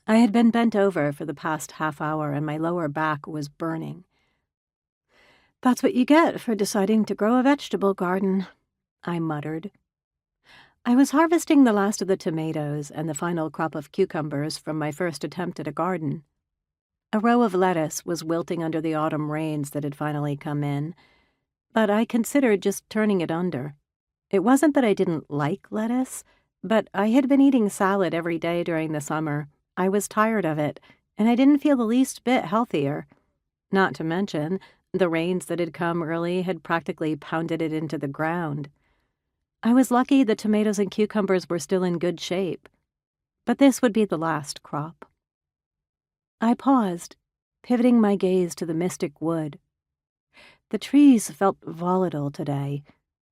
I had been bent over for the past half hour and my lower back was burning. "That's what you get for deciding to grow a vegetable garden," I muttered. I was harvesting the last of the tomatoes and the final crop of cucumbers from my first attempt at a garden. A row of lettuce was wilting under the autumn rains that had finally come in, but I considered just turning it under. It wasn't that I didn't like lettuce, but I had been eating salad every day during the summer. I was tired of it, and I didn't feel the least bit healthier. Not to mention, the rains that had come early had practically pounded it into the ground. I was lucky the tomatoes and cucumbers were still in good shape, but this would be the last crop. I paused, pivoting my gaze to the mystic wood. The trees felt volatile today.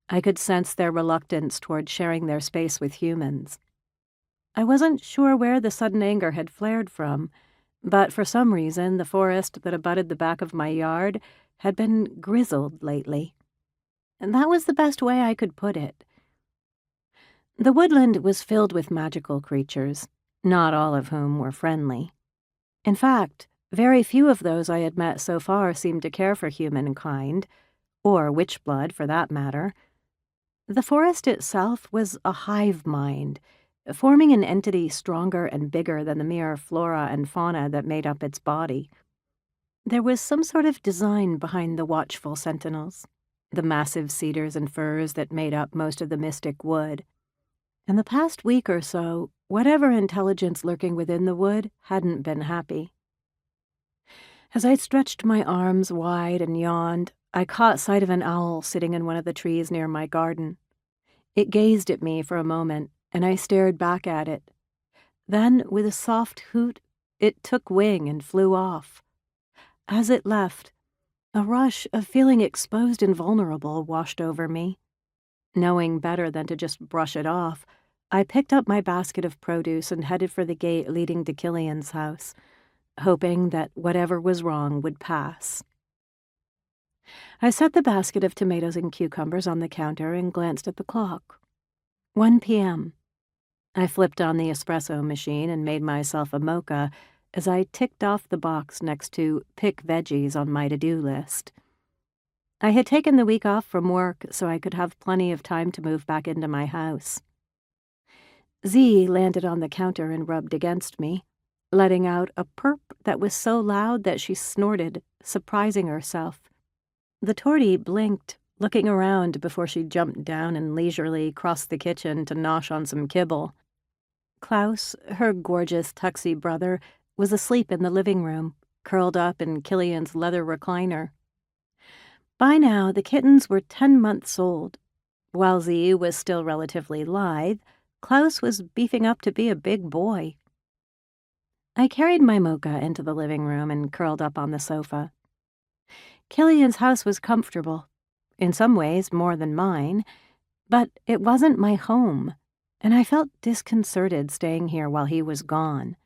I could sense their reluctance toward sharing their space with humans. I wasn't sure where the sudden anger had flared from, but for some reason the forest that abutted the back of my yard had been grizzled lately. And that was the best way I could put it. The woodland was filled with magical creatures, not all of whom were friendly. In fact, very few of those I had met so far seemed to care for humankind, or witchblood for that matter. The forest itself was a hive mind, forming an entity stronger and bigger than the mere flora and fauna that made up its body. There was some sort of design behind the watchful sentinels, the massive cedars and firs that made up most of the mystic wood. In the past week or so, whatever intelligence lurking within the wood hadn't been happy. As I stretched my arms wide and yawned, I caught sight of an owl sitting in one of the trees near my garden. It gazed at me for a moment, and I stared back at it. Then, with a soft hoot, it took wing and flew off. As it left, a rush of feeling exposed and vulnerable washed over me. Knowing better than to just brush it off, I picked up my basket of produce and headed for the gate leading to Killian's house, hoping that whatever was wrong would pass. I set the basket of tomatoes and cucumbers on the counter and glanced at the clock. 1 p.m. I flipped on the espresso machine and made myself a mocha as I ticked off the box next to pick veggies on my to-do list. I had taken the week off from work so I could have plenty of time to move back into my house. Z landed on the counter and rubbed against me, letting out a purp that was so loud that she snorted, surprising herself. The tortie blinked, looking around before she jumped down and leisurely crossed the kitchen to nosh on some kibble. Klaus, her gorgeous tuxie brother, was asleep in the living room, curled up in Killian's leather recliner. By now, the kittens were 10 months old. While Z was still relatively lithe, Klaus was beefing up to be a big boy. I carried my mocha into the living room and curled up on the sofa. Killian's house was comfortable, in some ways more than mine, but it wasn't my home, and I felt disconcerted staying here while he was gone.